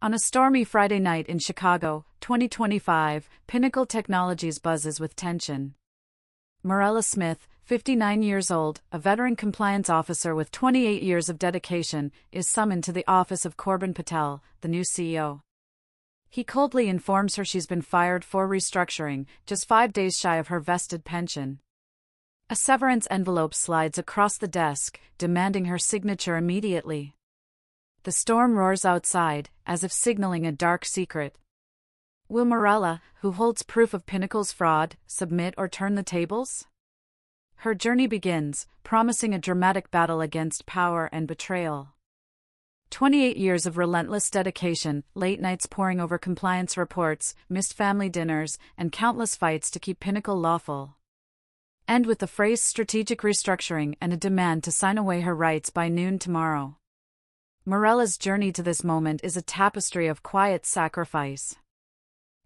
On a stormy Friday night in Chicago, 2025, Pinnacle Technologies buzzes with tension. Morella Smith, 59 years old, a veteran compliance officer with 28 years of dedication, is summoned to the office of Corbin Patel, the new CEO. He coldly informs her she's been fired for restructuring, just 5 days shy of her vested pension. A severance envelope slides across the desk, demanding her signature immediately. The storm roars outside, as if signaling a dark secret. Will Morella, who holds proof of Pinnacle's fraud, submit or turn the tables? Her journey begins, promising a dramatic battle against power and betrayal. 28 years of relentless dedication, late nights poring over compliance reports, missed family dinners, and countless fights to keep Pinnacle lawful. End with the phrase strategic restructuring and a demand to sign away her rights by noon tomorrow. Morella's journey to this moment is a tapestry of quiet sacrifice.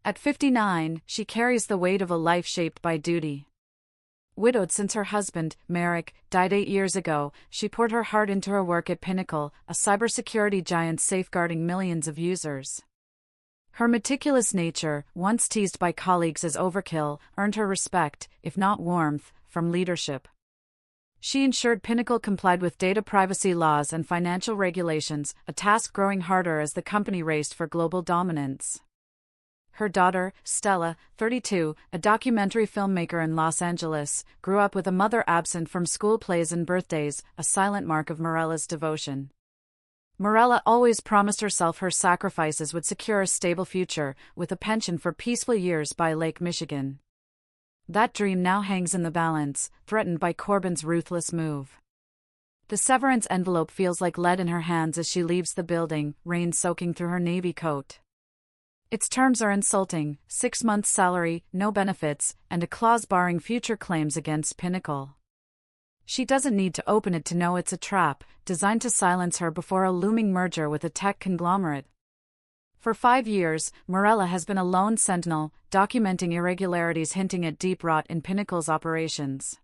At 59, she carries the weight of a life shaped by duty. Widowed since her husband, Merrick, died 8 years ago, she poured her heart into her work at Pinnacle, a cybersecurity giant safeguarding millions of users. Her meticulous nature, once teased by colleagues as overkill, earned her respect, if not warmth, from leadership. She ensured Pinnacle complied with data privacy laws and financial regulations, a task growing harder as the company raced for global dominance. Her daughter, Stella, 32, a documentary filmmaker in Los Angeles, grew up with a mother absent from school plays and birthdays, a silent mark of Morella's devotion. Morella always promised herself her sacrifices would secure a stable future, with a pension for peaceful years by Lake Michigan. That dream now hangs in the balance, threatened by Corbin's ruthless move. The severance envelope feels like lead in her hands as she leaves the building, rain soaking through her navy coat. Its terms are insulting: 6 months' salary, no benefits, and a clause barring future claims against Pinnacle. She doesn't need to open it to know it's a trap, designed to silence her before a looming merger with a tech conglomerate. For 5 years, Morella has been a lone sentinel, documenting irregularities hinting at deep rot in Pinnacle's operations.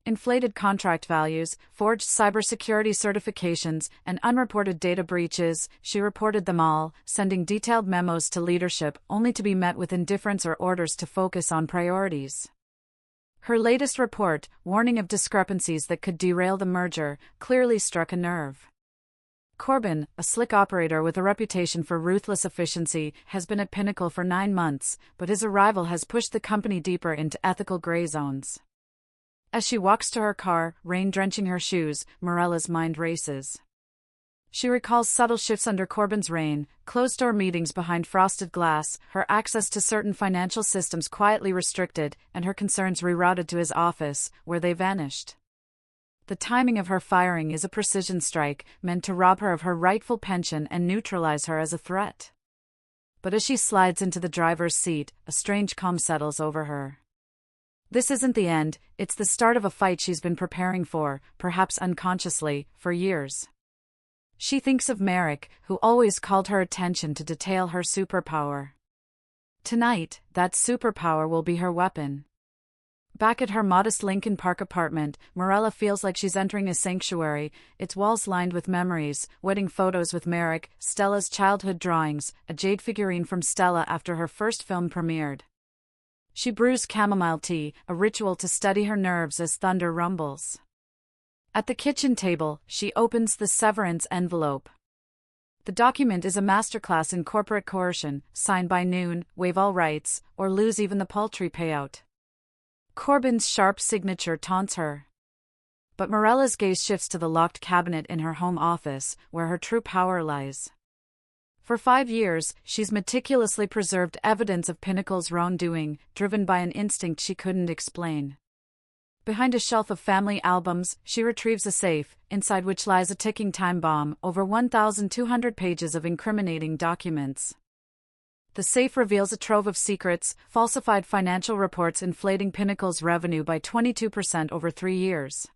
Inflated contract values, forged cybersecurity certifications, and unreported data breaches, she reported them all, sending detailed memos to leadership only to be met with indifference or orders to focus on priorities. Her latest report, warning of discrepancies that could derail the merger, clearly struck a nerve. Corbin, a slick operator with a reputation for ruthless efficiency, has been at Pinnacle for 9 months, but his arrival has pushed the company deeper into ethical gray zones. As she walks to her car, rain drenching her shoes, Morella's mind races. She recalls subtle shifts under Corbin's reign, closed-door meetings behind frosted glass, her access to certain financial systems quietly restricted, and her concerns rerouted to his office, where they vanished. The timing of her firing is a precision strike, meant to rob her of her rightful pension and neutralize her as a threat. But as she slides into the driver's seat, a strange calm settles over her. This isn't the end, it's the start of a fight she's been preparing for, perhaps unconsciously, for years. She thinks of Merrick, who always called her attention to detail her superpower. Tonight, that superpower will be her weapon. Back at her modest Lincoln Park apartment, Morella feels like she's entering a sanctuary, its walls lined with memories, wedding photos with Merrick, Stella's childhood drawings, a jade figurine from Stella after her first film premiered. She brews chamomile tea, a ritual to steady her nerves as thunder rumbles. At the kitchen table, she opens the severance envelope. The document is a masterclass in corporate coercion: sign by noon, waive all rights, or lose even the paltry payout. Corbin's sharp signature taunts her. But Morella's gaze shifts to the locked cabinet in her home office, where her true power lies. For 5 years, she's meticulously preserved evidence of Pinnacle's wrongdoing, driven by an instinct she couldn't explain. Behind a shelf of family albums, she retrieves a safe, inside which lies a ticking time bomb, over 1,200 pages of incriminating documents. The safe reveals a trove of secrets, falsified financial reports inflating Pinnacle's revenue by 22% over 3 years.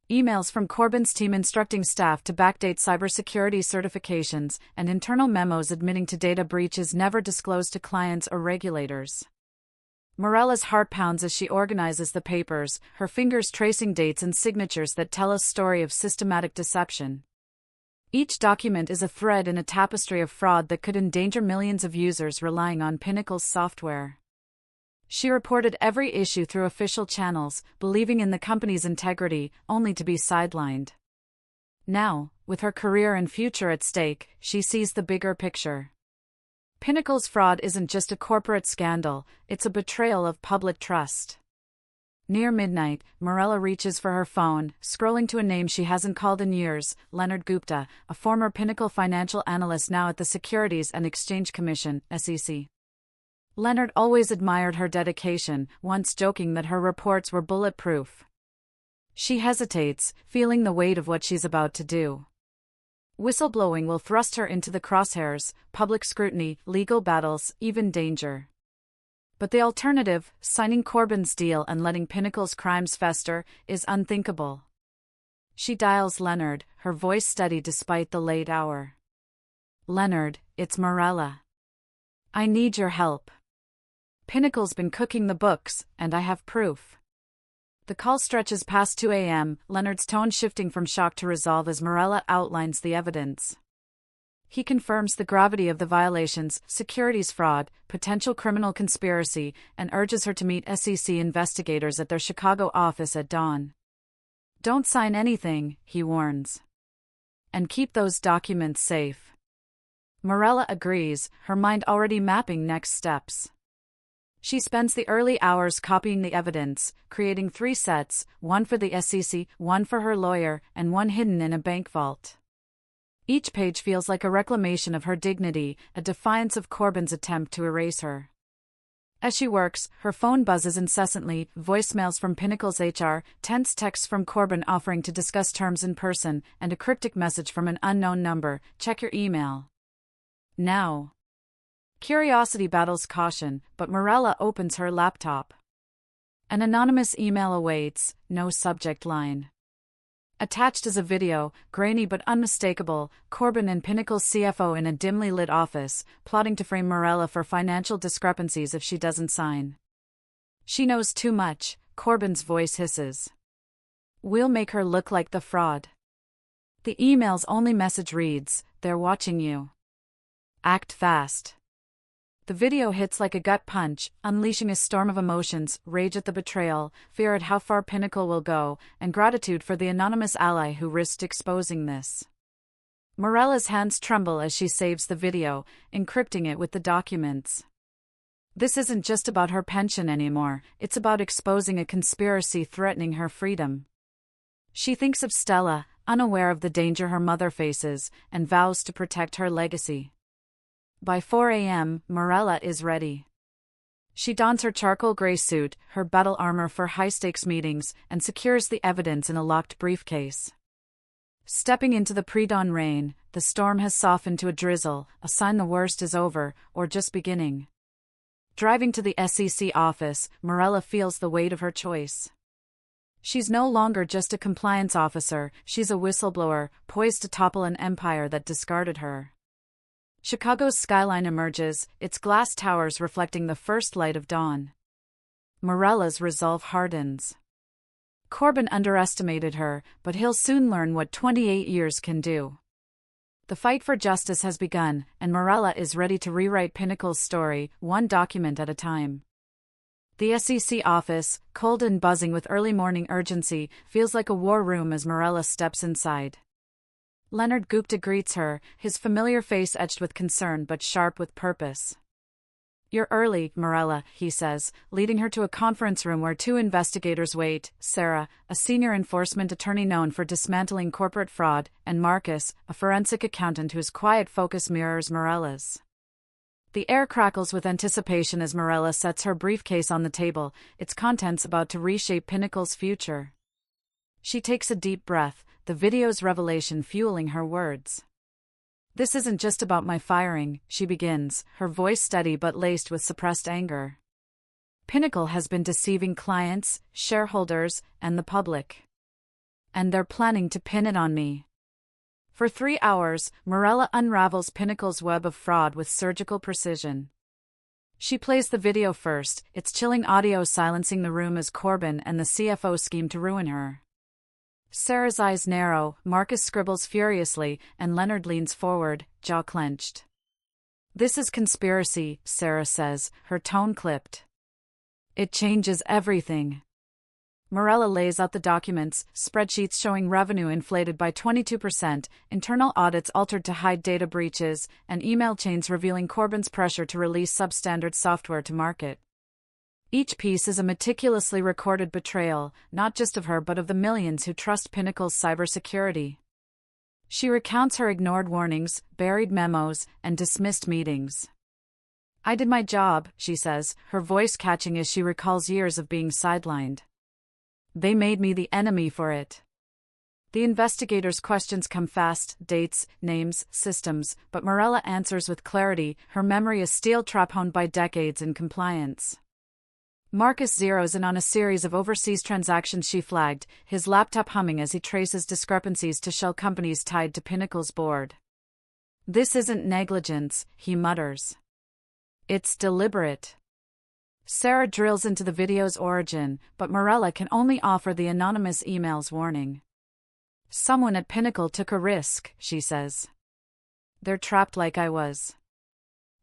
Emails from Corbin's team instructing staff to backdate cybersecurity certifications, and internal memos admitting to data breaches never disclosed to clients or regulators. Morella's heart pounds as she organizes the papers, her fingers tracing dates and signatures that tell a story of systematic deception. Each document is a thread in a tapestry of fraud that could endanger millions of users relying on Pinnacle's software. She reported every issue through official channels, believing in the company's integrity, only to be sidelined. Now, with her career and future at stake, she sees the bigger picture. Pinnacle's fraud isn't just a corporate scandal, it's a betrayal of public trust. Near midnight, Morella reaches for her phone, scrolling to a name she hasn't called in years, Leonard Gupta, a former Pinnacle financial analyst now at the Securities and Exchange Commission, SEC. Leonard always admired her dedication, once joking that her reports were bulletproof. She hesitates, feeling the weight of what she's about to do. Whistleblowing will thrust her into the crosshairs, public scrutiny, legal battles, even danger. But the alternative, signing Corbyn's deal and letting Pinnacle's crimes fester, is unthinkable. She dials Leonard, her voice steady despite the late hour. "Leonard, it's Morella. I need your help. Pinnacle's been cooking the books, and I have proof." The call stretches past 2 a.m., Leonard's tone shifting from shock to resolve as Morella outlines the evidence. He confirms the gravity of the violations, securities fraud, potential criminal conspiracy, and urges her to meet SEC investigators at their Chicago office at dawn. "Don't sign anything," he warns. "And keep those documents safe." Morella agrees, her mind already mapping next steps. She spends the early hours copying the evidence, creating 3 sets, one for the SEC, one for her lawyer, and one hidden in a bank vault. Each page feels like a reclamation of her dignity, a defiance of Corbyn's attempt to erase her. As she works, her phone buzzes incessantly, voicemails from Pinnacle's HR, tense texts from Corbyn offering to discuss terms in person, and a cryptic message from an unknown number, "Check your email now." Curiosity battles caution, but Morella opens her laptop. An anonymous email awaits, no subject line. Attached is a video, grainy but unmistakable, Corbyn and Pinnacle's CFO in a dimly lit office, plotting to frame Morella for financial discrepancies if she doesn't sign. "She knows too much," Corbyn's voice hisses. "We'll make her look like the fraud." The email's only message reads, "They're watching you. Act fast." The video hits like a gut punch, unleashing a storm of emotions, rage at the betrayal, fear at how far Pinnacle will go, and gratitude for the anonymous ally who risked exposing this. Morella's hands tremble as she saves the video, encrypting it with the documents. This isn't just about her pension anymore, it's about exposing a conspiracy threatening her freedom. She thinks of Stella, unaware of the danger her mother faces, and vows to protect her legacy. By 4 a.m., Morella is ready. She dons her charcoal gray suit, her battle armor for high-stakes meetings, and secures the evidence in a locked briefcase. Stepping into the pre-dawn rain, the storm has softened to a drizzle, a sign the worst is over, or just beginning. Driving to the SEC office, Morella feels the weight of her choice. She's no longer just a compliance officer, she's a whistleblower, poised to topple an empire that discarded her. Chicago's skyline emerges, its glass towers reflecting the first light of dawn. Morella's resolve hardens. Corbyn underestimated her, but he'll soon learn what 28 years can do. The fight for justice has begun, and Morella is ready to rewrite Pinnacle's story, one document at a time. The SEC office, cold and buzzing with early morning urgency, feels like a war room as Morella steps inside. Leonard Gupta greets her, his familiar face etched with concern but sharp with purpose. "You're early, Morella," he says, leading her to a conference room where 2 investigators wait, Sarah, a senior enforcement attorney known for dismantling corporate fraud, and Marcus, a forensic accountant whose quiet focus mirrors Morella's. The air crackles with anticipation as Morella sets her briefcase on the table, its contents about to reshape Pinnacle's future. She takes a deep breath, the video's revelation fueling her words. "This isn't just about my firing," she begins, her voice steady but laced with suppressed anger. "Pinnacle has been deceiving clients, shareholders, and the public. And they're planning to pin it on me." For 3 hours, Morella unravels Pinnacle's web of fraud with surgical precision. She plays the video first, its chilling audio silencing the room as Corbyn and the CFO scheme to ruin her. Sarah's eyes narrow, Marcus scribbles furiously, and Leonard leans forward, jaw clenched. "This is conspiracy," Sarah says, her tone clipped. "It changes everything." Morella lays out the documents, spreadsheets showing revenue inflated by 22%, internal audits altered to hide data breaches, and email chains revealing Corbyn's pressure to release substandard software to market. Each piece is a meticulously recorded betrayal, not just of her but of the millions who trust Pinnacle's cybersecurity. She recounts her ignored warnings, buried memos, and dismissed meetings. "I did my job," she says, her voice catching as she recalls years of being sidelined. "They made me the enemy for it." The investigators' questions come fast: dates, names, systems, but Morella answers with clarity, her memory a steel trap honed by decades in compliance. Marcus zeroes in on a series of overseas transactions she flagged, his laptop humming as he traces discrepancies to shell companies tied to Pinnacle's board. "This isn't negligence," he mutters. "It's deliberate." Sarah drills into the video's origin, but Morella can only offer the anonymous email's warning. "Someone at Pinnacle took a risk," she says. "They're trapped like I was."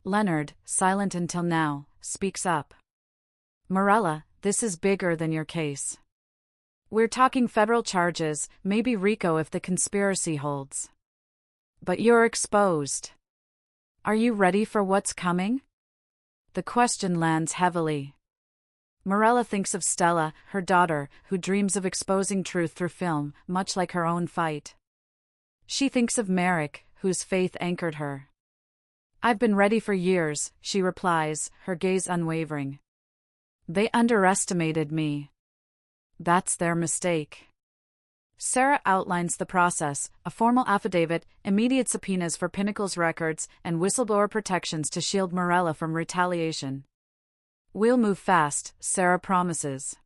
Leonard, silent until now, speaks up. "Morella, this is bigger than your case. We're talking federal charges, maybe RICO if the conspiracy holds. But you're exposed. Are you ready for what's coming?" The question lands heavily. Morella thinks of Stella, her daughter, who dreams of exposing truth through film, much like her own fight. She thinks of Merrick, whose faith anchored her. "I've been ready for years," she replies, her gaze unwavering. "They underestimated me. That's their mistake." Sarah outlines the process: a formal affidavit, immediate subpoenas for Pinnacle's records, and whistleblower protections to shield Morella from retaliation. "We'll move fast," Sarah promises.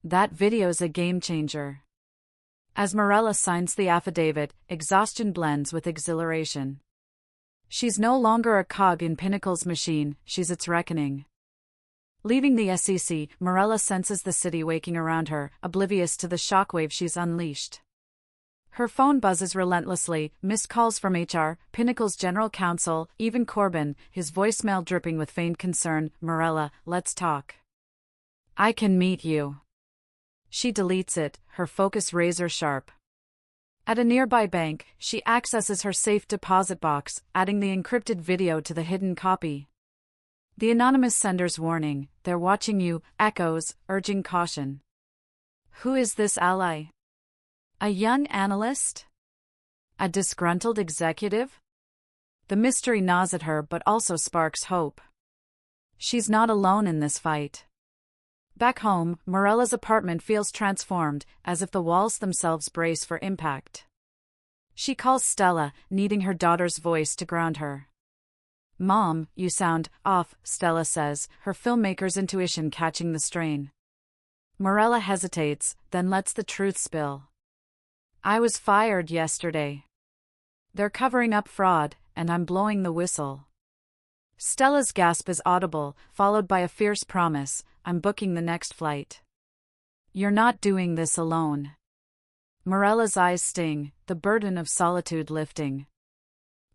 That video's a game-changer. As Morella signs the affidavit, exhaustion blends with exhilaration. She's no longer a cog in Pinnacle's machine, she's its reckoning. Leaving the SEC, Morella senses the city waking around her, oblivious to the shockwave she's unleashed. Her phone buzzes relentlessly, missed calls from HR, Pinnacle's general counsel, even Corbyn, his voicemail dripping with feigned concern. "Morella, let's talk. I can meet you." She deletes it, her focus razor-sharp. At a nearby bank, she accesses her safe deposit box, adding the encrypted video to the hidden copy. The anonymous sender's warning, "They're watching you," echoes, urging caution. Who is this ally? A young analyst? A disgruntled executive? The mystery gnaws at her but also sparks hope. She's not alone in this fight. Back home, Morella's apartment feels transformed, as if the walls themselves brace for impact. She calls Stella, needing her daughter's voice to ground her. "Mom, you sound off," Stella says, her filmmaker's intuition catching the strain. Morella hesitates, then lets the truth spill. "I was fired yesterday. They're covering up fraud, and I'm blowing the whistle." Stella's gasp is audible, followed by a fierce promise, "I'm booking the next flight." "You're not doing this alone." Morella's eyes sting, the burden of solitude lifting.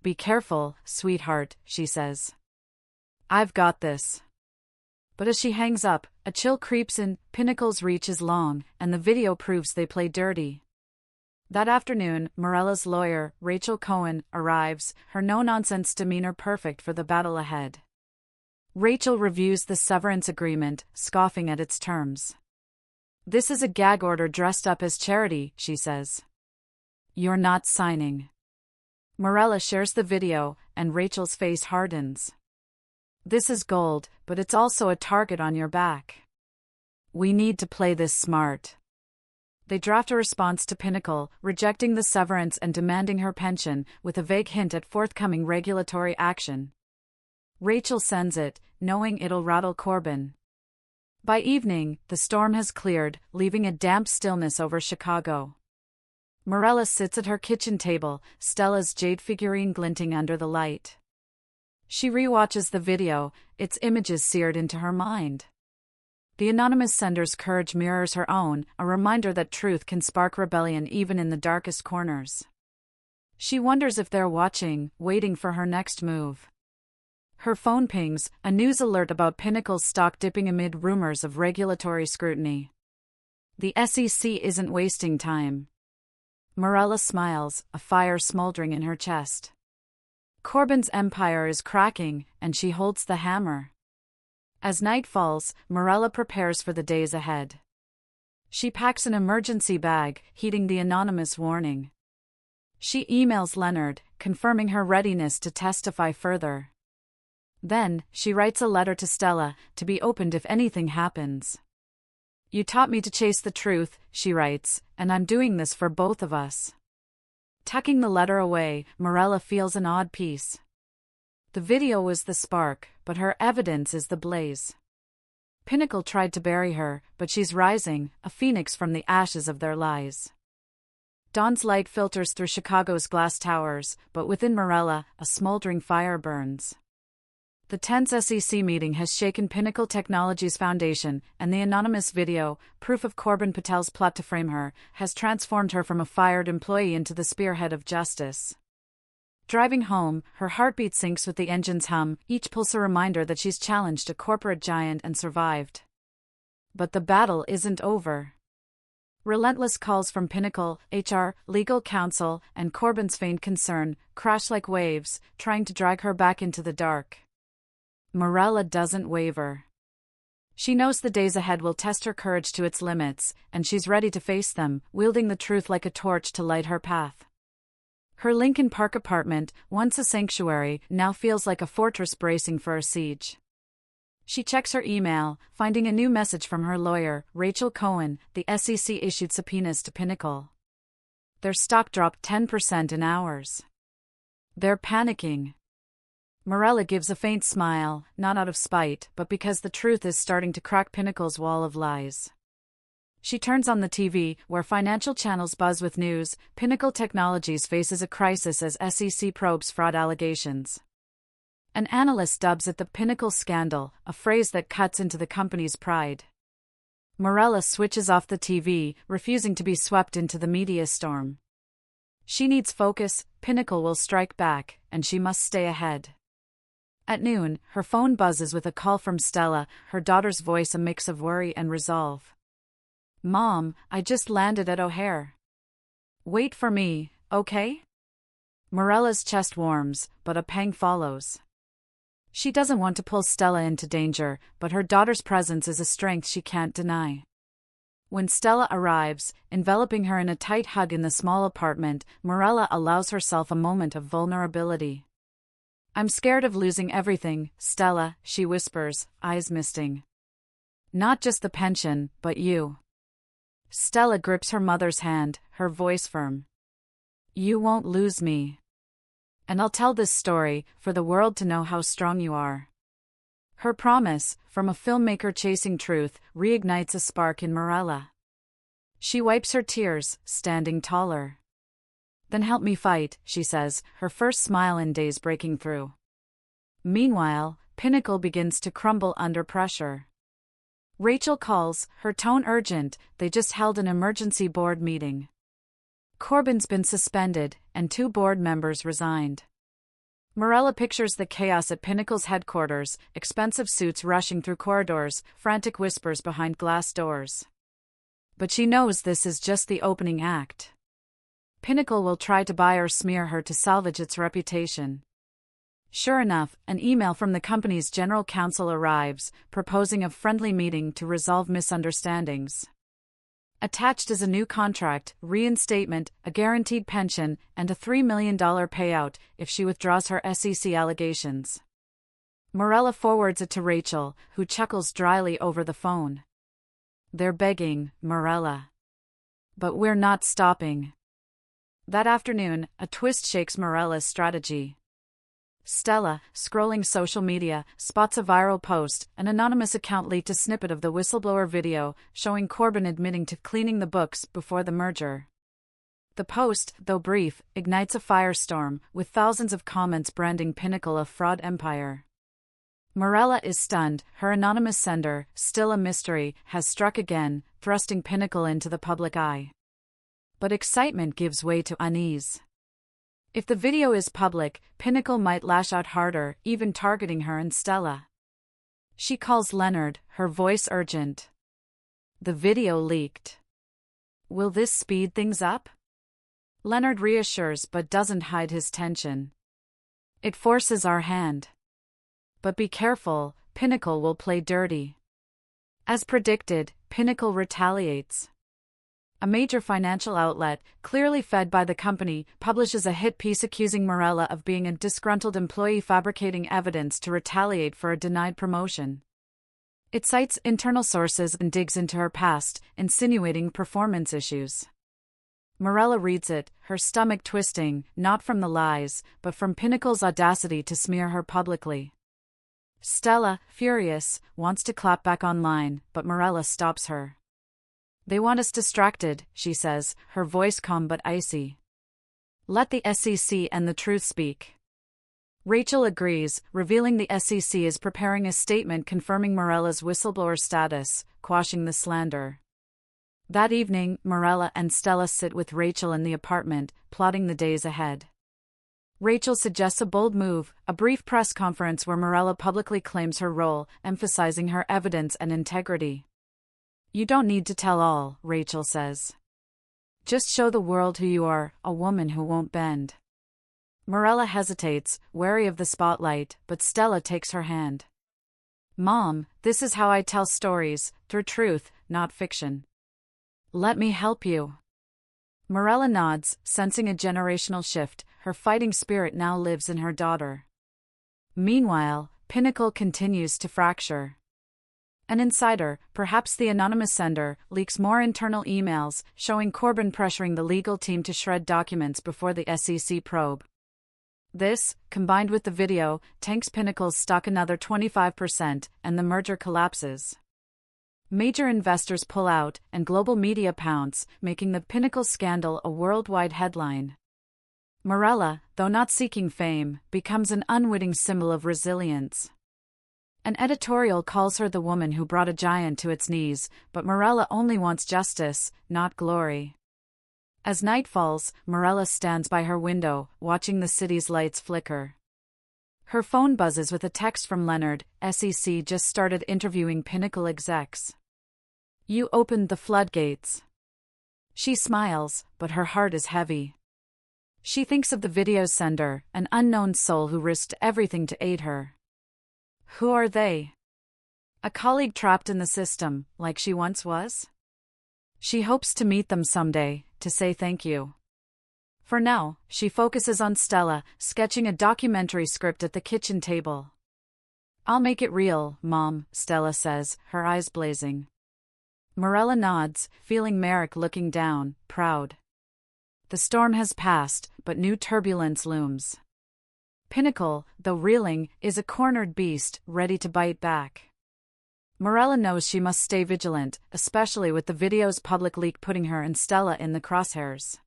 "Be careful, sweetheart," she says. "I've got this." But as she hangs up, a chill creeps in. Pinnacle's reach is long, and the video proves they play dirty. That afternoon, Morella's lawyer, Rachel Cohen, arrives, her no-nonsense demeanor perfect for the battle ahead. Rachel reviews the severance agreement, scoffing at its terms. "This is a gag order dressed up as charity," she says. "You're not signing." Morella shares the video, and Rachel's face hardens. "This is gold, but it's also a target on your back. We need to play this smart." They draft a response to Pinnacle, rejecting the severance and demanding her pension, with a vague hint at forthcoming regulatory action. Rachel sends it, knowing it'll rattle Corbyn. By evening, the storm has cleared, leaving a damp stillness over Chicago. Morella sits at her kitchen table, Stella's jade figurine glinting under the light. She rewatches the video, its images seared into her mind. The anonymous sender's courage mirrors her own, a reminder that truth can spark rebellion even in the darkest corners. She wonders if they're watching, waiting for her next move. Her phone pings, a news alert about Pinnacle's stock dipping amid rumors of regulatory scrutiny. The SEC isn't wasting time. Morella smiles, a fire smoldering in her chest. Corbyn's empire is cracking, and she holds the hammer. As night falls, Morella prepares for the days ahead. She packs an emergency bag, heeding the anonymous warning. She emails Leonard, confirming her readiness to testify further. Then, she writes a letter to Stella, to be opened if anything happens. "You taught me to chase the truth," she writes, "and I'm doing this for both of us." Tucking the letter away, Morella feels an odd peace. The video was the spark, but her evidence is the blaze. Pinnacle tried to bury her, but she's rising, a phoenix from the ashes of their lies. Dawn's light filters through Chicago's glass towers, but within Morella, a smoldering fire burns. The tense SEC meeting has shaken Pinnacle Technologies' foundation, and the anonymous video, proof of Corbyn Patel's plot to frame her, has transformed her from a fired employee into the spearhead of justice. Driving home, her heartbeat syncs with the engine's hum, each pulse a reminder that she's challenged a corporate giant and survived. But the battle isn't over. Relentless calls from Pinnacle, HR, legal counsel, and Corbyn's feigned concern crash like waves, trying to drag her back into the dark. Morella doesn't waver. She knows the days ahead will test her courage to its limits, and she's ready to face them, wielding the truth like a torch to light her path. Her Lincoln Park apartment, once a sanctuary, now feels like a fortress bracing for a siege. She checks her email, finding a new message from her lawyer, Rachel Cohen. The SEC issued subpoenas to Pinnacle. Their stock dropped 10% in hours. They're panicking. Morella gives a faint smile, not out of spite, but because the truth is starting to crack Pinnacle's wall of lies. She turns on the TV, where financial channels buzz with news. Pinnacle Technologies faces a crisis as SEC probes fraud allegations. An analyst dubs it the Pinnacle scandal, a phrase that cuts into the company's pride. Morella switches off the TV, refusing to be swept into the media storm. She needs focus. Pinnacle will strike back, and she must stay ahead. At noon, her phone buzzes with a call from Stella, her daughter's voice a mix of worry and resolve. "Mom, I just landed at O'Hare. Wait for me, okay?" Morella's chest warms, but a pang follows. She doesn't want to pull Stella into danger, but her daughter's presence is a strength she can't deny. When Stella arrives, enveloping her in a tight hug in the small apartment, Morella allows herself a moment of vulnerability. "I'm scared of losing everything, Stella," she whispers, eyes misting. "Not just the pension, but you." Stella grips her mother's hand, her voice firm. "You won't lose me. And I'll tell this story, for the world to know how strong you are." Her promise, from a filmmaker chasing truth, reignites a spark in Morella. She wipes her tears, standing taller. "Then help me fight," she says, her first smile in days breaking through. Meanwhile, Pinnacle begins to crumble under pressure. Rachel calls, her tone urgent. They just held an emergency board meeting. Corbyn's been suspended, and 2 board members resigned. Morella pictures the chaos at Pinnacle's headquarters, expensive suits rushing through corridors, frantic whispers behind glass doors. But she knows this is just the opening act. Pinnacle will try to buy or smear her to salvage its reputation. Sure enough, an email from the company's general counsel arrives, proposing a friendly meeting to resolve misunderstandings. Attached is a new contract, reinstatement, a guaranteed pension, and a $3 million payout if she withdraws her SEC allegations. Morella forwards it to Rachel, who chuckles dryly over the phone. "They're begging, Morella. But we're not stopping." That afternoon, a twist shakes Morella's strategy. Stella, scrolling social media, spots a viral post. An anonymous account leaked a snippet of the whistleblower video, showing Corbyn admitting to cleaning the books before the merger. The post, though brief, ignites a firestorm, with thousands of comments branding Pinnacle a fraud empire. Morella is stunned. Her anonymous sender, still a mystery, has struck again, thrusting Pinnacle into the public eye. But excitement gives way to unease. If the video is public, Pinnacle might lash out harder, even targeting her and Stella. She calls Leonard, her voice urgent. The video leaked. Will this speed things up? Leonard reassures but doesn't hide his tension. It forces our hand. But be careful, Pinnacle will play dirty. As predicted, Pinnacle retaliates. A major financial outlet, clearly fed by the company, publishes a hit piece accusing Morella of being a disgruntled employee fabricating evidence to retaliate for a denied promotion. It cites internal sources and digs into her past, insinuating performance issues. Morella reads it, her stomach twisting, not from the lies, but from Pinnacle's audacity to smear her publicly. Stella, furious, wants to clap back online, but Morella stops her. They want us distracted, she says, her voice calm but icy. Let the SEC and the truth speak. Rachel agrees, revealing the SEC is preparing a statement confirming Morella's whistleblower status, quashing the slander. That evening, Morella and Stella sit with Rachel in the apartment, plotting the days ahead. Rachel suggests a bold move, a brief press conference where Morella publicly claims her role, emphasizing her evidence and integrity. You don't need to tell all, Rachel says. Just show the world who you are, a woman who won't bend. Morella hesitates, wary of the spotlight, but Stella takes her hand. Mom, this is how I tell stories, through truth, not fiction. Let me help you. Morella nods, sensing a generational shift. Her fighting spirit now lives in her daughter. Meanwhile, Pinnacle continues to fracture. An insider, perhaps the anonymous sender, leaks more internal emails, showing Corbin pressuring the legal team to shred documents before the SEC probe. This, combined with the video, tanks Pinnacle's stock another 25%, and the merger collapses. Major investors pull out, and global media pounce, making the Pinnacle scandal a worldwide headline. Morella, though not seeking fame, becomes an unwitting symbol of resilience. An editorial calls her the woman who brought a giant to its knees, but Morella only wants justice, not glory. As night falls, Morella stands by her window, watching the city's lights flicker. Her phone buzzes with a text from Leonard. SEC just started interviewing Pinnacle execs. You opened the floodgates. She smiles, but her heart is heavy. She thinks of the video's sender, an unknown soul who risked everything to aid her. Who are they? A colleague trapped in the system, like she once was? She hopes to meet them someday, to say thank you. For now, she focuses on Stella, sketching a documentary script at the kitchen table. I'll make it real, Mom, Stella says, her eyes blazing. Morella nods, feeling Merrick looking down, proud. The storm has passed, but new turbulence looms. Pinnacle, though reeling, is a cornered beast, ready to bite back. Morella knows she must stay vigilant, especially with the video's public leak putting her and Stella in the crosshairs.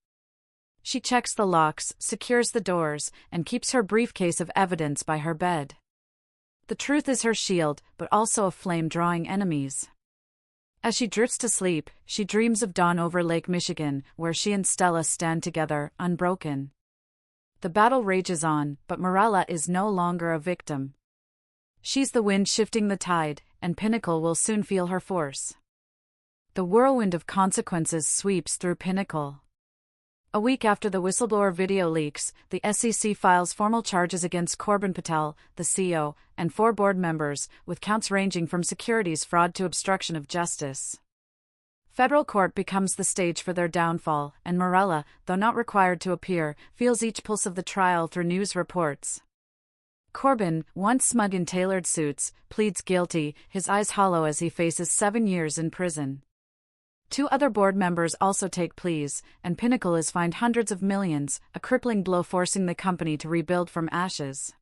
She checks the locks, secures the doors, and keeps her briefcase of evidence by her bed. The truth is her shield, but also a flame drawing enemies. As she drifts to sleep, she dreams of dawn over Lake Michigan, where she and Stella stand together, unbroken. The battle rages on, but Morella is no longer a victim. She's the wind shifting the tide, and Pinnacle will soon feel her force. The whirlwind of consequences sweeps through Pinnacle. A week after the whistleblower video leaks, the SEC files formal charges against Corbin Patel, the CEO, and 4 board members, with counts ranging from securities fraud to obstruction of justice. Federal court becomes the stage for their downfall, and Morella, though not required to appear, feels each pulse of the trial through news reports. Corbin, once smug in tailored suits, pleads guilty, his eyes hollow as he faces 7 years in prison. 2 other board members also take pleas, and Pinnacle is fined hundreds of millions, a crippling blow forcing the company to rebuild from ashes.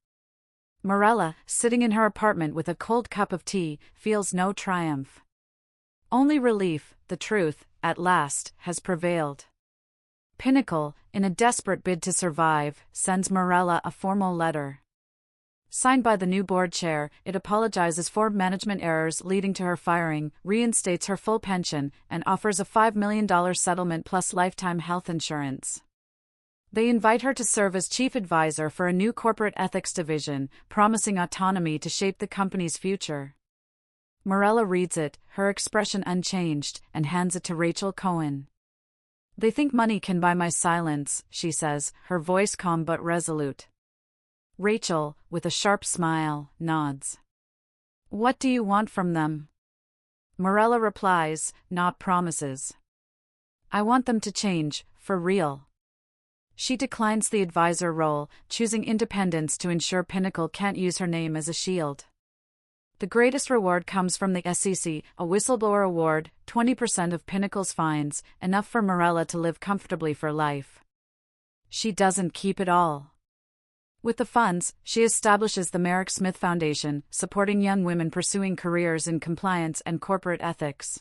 Morella, sitting in her apartment with a cold cup of tea, feels no triumph. Only relief. The truth, at last, has prevailed. Pinnacle, in a desperate bid to survive, sends Morella a formal letter. Signed by the new board chair, it apologizes for management errors leading to her firing, reinstates her full pension, and offers a $5 million settlement plus lifetime health insurance. They invite her to serve as chief advisor for a new corporate ethics division, promising autonomy to shape the company's future. Morella reads it, her expression unchanged, and hands it to Rachel Cohen. "They think money can buy my silence," she says, her voice calm but resolute. Rachel, with a sharp smile, nods. "What do you want from them?" Morella replies, "Not promises. I want them to change, for real." She declines the advisor role, choosing independence to ensure Pinnacle can't use her name as a shield. The greatest reward comes from the SEC, a whistleblower award, 20% of Pinnacle's fines, enough for Morella to live comfortably for life. She doesn't keep it all. With the funds, she establishes the Merrick Smith Foundation, supporting young women pursuing careers in compliance and corporate ethics.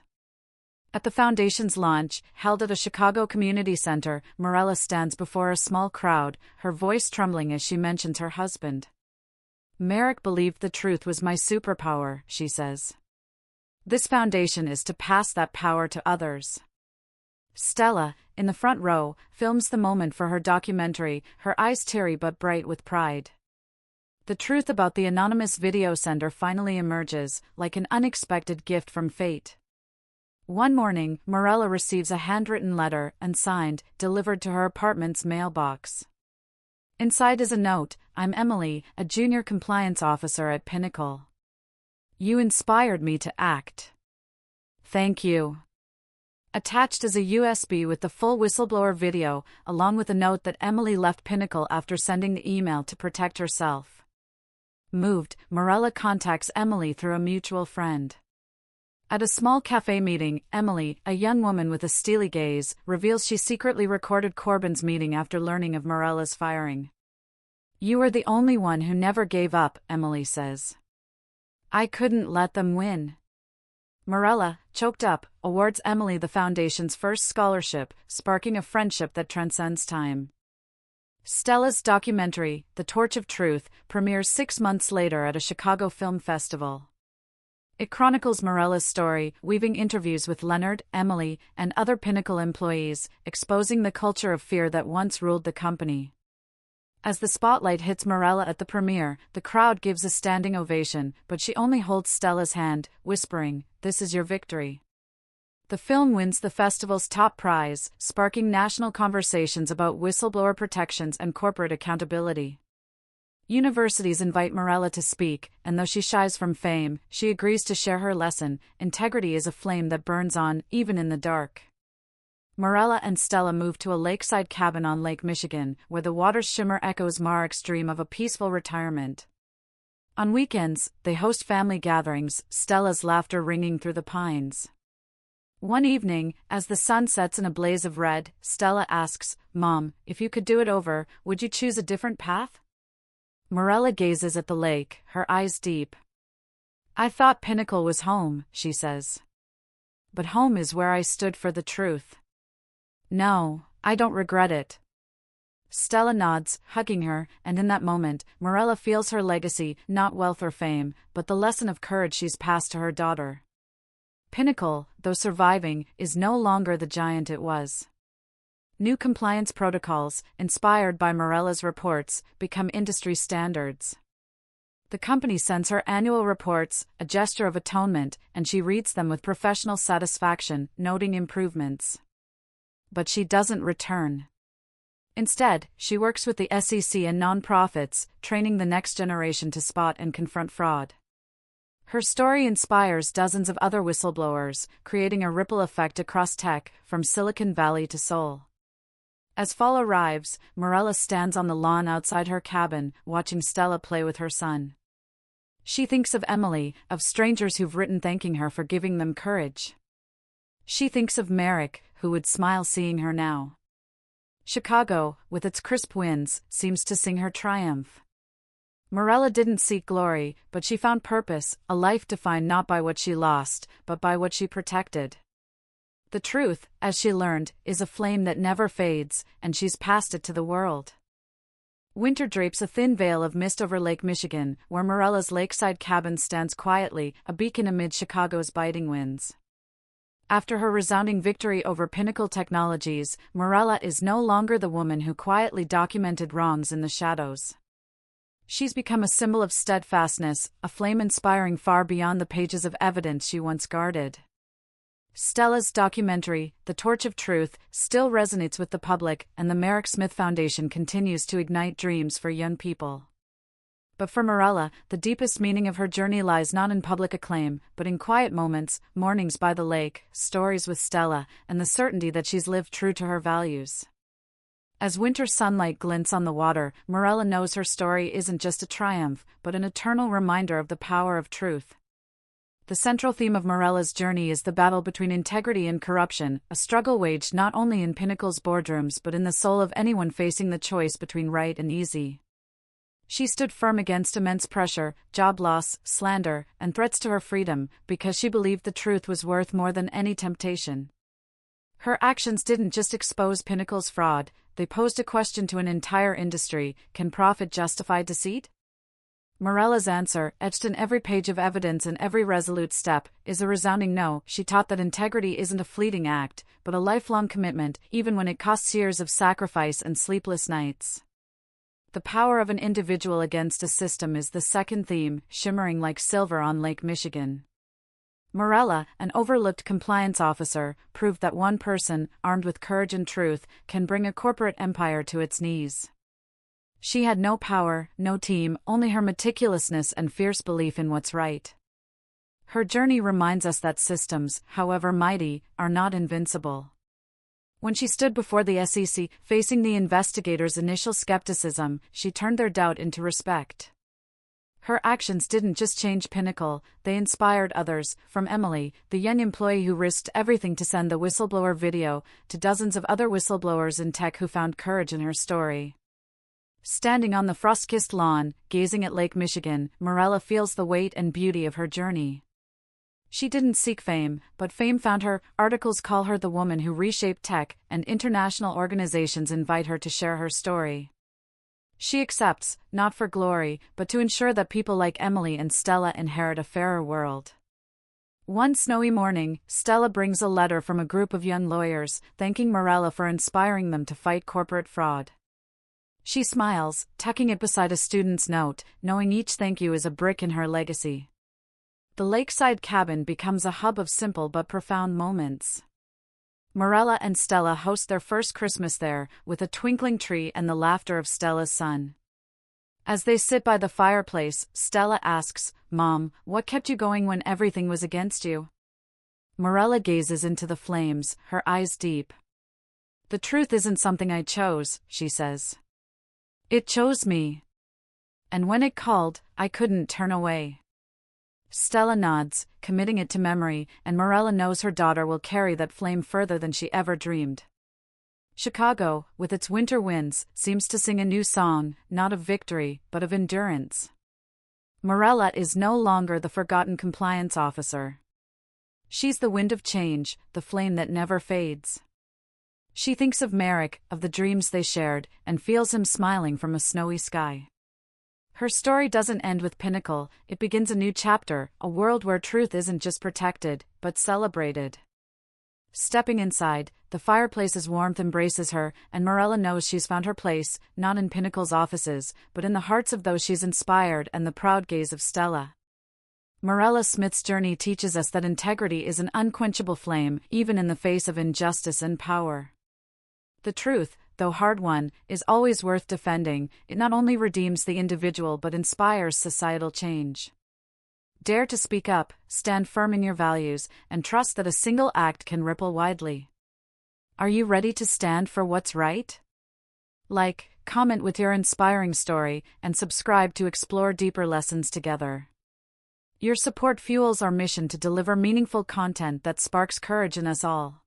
At the foundation's launch, held at a Chicago community center, Morella stands before a small crowd, her voice trembling as she mentions her husband. "Merrick believed the truth was my superpower," she says. "This foundation is to pass that power to others." Stella, in the front row, films the moment for her documentary, her eyes teary but bright with pride. The truth about the anonymous video sender finally emerges, like an unexpected gift from fate. One morning, Morella receives a handwritten letter, unsigned, delivered to her apartment's mailbox. Inside is a note: "I'm Emily, a junior compliance officer at Pinnacle. You inspired me to act. Thank you." Attached is a USB with the full whistleblower video, along with a note that Emily left Pinnacle after sending the email to protect herself. Moved, Morella contacts Emily through a mutual friend. At a small cafe meeting, Emily, a young woman with a steely gaze, reveals she secretly recorded Corbin's meeting after learning of Morella's firing. "You are the only one who never gave up," Emily says. "I couldn't let them win." Morella, choked up, awards Emily the foundation's first scholarship, sparking a friendship that transcends time. Stella's documentary, The Torch of Truth, premieres 6 months later at a Chicago film festival. It chronicles Morella's story, weaving interviews with Leonard, Emily, and other Pinnacle employees, exposing the culture of fear that once ruled the company. As the spotlight hits Morella at the premiere, the crowd gives a standing ovation, but she only holds Stella's hand, whispering, "This is your victory." The film wins the festival's top prize, sparking national conversations about whistleblower protections and corporate accountability. Universities invite Morella to speak, and though she shies from fame, she agrees to share her lesson: integrity is a flame that burns on, even in the dark. Morella and Stella move to a lakeside cabin on Lake Michigan, where the water's shimmer echoes Marek's dream of a peaceful retirement. On weekends, they host family gatherings, Stella's laughter ringing through the pines. One evening, as the sun sets in a blaze of red, Stella asks, "Mom, if you could do it over, would you choose a different path?" Morella gazes at the lake, her eyes deep. "I thought Pinnacle was home," she says. "But home is where I stood for the truth. No, I don't regret it." Stella nods, hugging her, and in that moment, Morella feels her legacy, not wealth or fame, but the lesson of courage she's passed to her daughter. Pinnacle, though surviving, is no longer the giant it was. New compliance protocols, inspired by Morella's reports, become industry standards. The company sends her annual reports, a gesture of atonement, and she reads them with professional satisfaction, noting improvements. But she doesn't return. Instead, she works with the SEC and nonprofits, training the next generation to spot and confront fraud. Her story inspires dozens of other whistleblowers, creating a ripple effect across tech, from Silicon Valley to Seoul. As fall arrives, Morella stands on the lawn outside her cabin, watching Stella play with her son. She thinks of Emily, of strangers who've written thanking her for giving them courage. She thinks of Merrick, who would smile seeing her now. Chicago, with its crisp winds, seems to sing her triumph. Morella didn't seek glory, but she found purpose, a life defined not by what she lost, but by what she protected. The truth, as she learned, is a flame that never fades, and she's passed it to the world. Winter drapes a thin veil of mist over Lake Michigan, where Morella's lakeside cabin stands quietly, a beacon amid Chicago's biting winds. After her resounding victory over Pinnacle Technologies, Morella is no longer the woman who quietly documented wrongs in the shadows. She's become a symbol of steadfastness, a flame inspiring far beyond the pages of evidence she once guarded. Stella's documentary, The Torch of Truth, still resonates with the public, and the Merrick Smith Foundation continues to ignite dreams for young people. But for Morella, the deepest meaning of her journey lies not in public acclaim, but in quiet moments, mornings by the lake, stories with Stella, and the certainty that she's lived true to her values. As winter sunlight glints on the water, Morella knows her story isn't just a triumph, but an eternal reminder of the power of truth. The central theme of Morella's journey is the battle between integrity and corruption, a struggle waged not only in Pinnacle's boardrooms but in the soul of anyone facing the choice between right and easy. She stood firm against immense pressure, job loss, slander, and threats to her freedom, because she believed the truth was worth more than any temptation. Her actions didn't just expose Pinnacle's fraud, they posed a question to an entire industry: can profit justify deceit? Morella's answer, etched in every page of evidence and every resolute step, is a resounding no. She taught that integrity isn't a fleeting act, but a lifelong commitment, even when it costs years of sacrifice and sleepless nights. The power of an individual against a system is the second theme, shimmering like silver on Lake Michigan. Morella, an overlooked compliance officer, proved that one person, armed with courage and truth, can bring a corporate empire to its knees. She had no power, no team, only her meticulousness and fierce belief in what's right. Her journey reminds us that systems, however mighty, are not invincible. When she stood before the SEC, facing the investigators' initial skepticism, she turned their doubt into respect. Her actions didn't just change Pinnacle, they inspired others, from Emily, the young employee who risked everything to send the whistleblower video, to dozens of other whistleblowers in tech who found courage in her story. Standing on the frost-kissed lawn, gazing at Lake Michigan, Morella feels the weight and beauty of her journey. She didn't seek fame, but fame found her. Articles call her the woman who reshaped tech, and international organizations invite her to share her story. She accepts, not for glory, but to ensure that people like Emily and Stella inherit a fairer world. One snowy morning, Stella brings a letter from a group of young lawyers, thanking Morella for inspiring them to fight corporate fraud. She smiles, tucking it beside a student's note, knowing each thank you is a brick in her legacy. The lakeside cabin becomes a hub of simple but profound moments. Morella and Stella host their first Christmas there, with a twinkling tree and the laughter of Stella's son. As they sit by the fireplace, Stella asks, "Mom, what kept you going when everything was against you?" Morella gazes into the flames, her eyes deep. "The truth isn't something I chose," she says. "It chose me. And when it called, I couldn't turn away." Stella nods, committing it to memory, and Morella knows her daughter will carry that flame further than she ever dreamed. Chicago, with its winter winds, seems to sing a new song, not of victory, but of endurance. Morella is no longer the forgotten compliance officer. She's the wind of change, the flame that never fades. She thinks of Merrick, of the dreams they shared, and feels him smiling from a snowy sky. Her story doesn't end with Pinnacle, it begins a new chapter, a world where truth isn't just protected, but celebrated. Stepping inside, the fireplace's warmth embraces her, and Morella knows she's found her place, not in Pinnacle's offices, but in the hearts of those she's inspired and the proud gaze of Stella. Morella Smith's journey teaches us that integrity is an unquenchable flame, even in the face of injustice and power. The truth, though hard-won, is always worth defending. It not only redeems the individual but inspires societal change. Dare to speak up, stand firm in your values, and trust that a single act can ripple widely. Are you ready to stand for what's right? Like, comment with your inspiring story, and subscribe to explore deeper lessons together. Your support fuels our mission to deliver meaningful content that sparks courage in us all.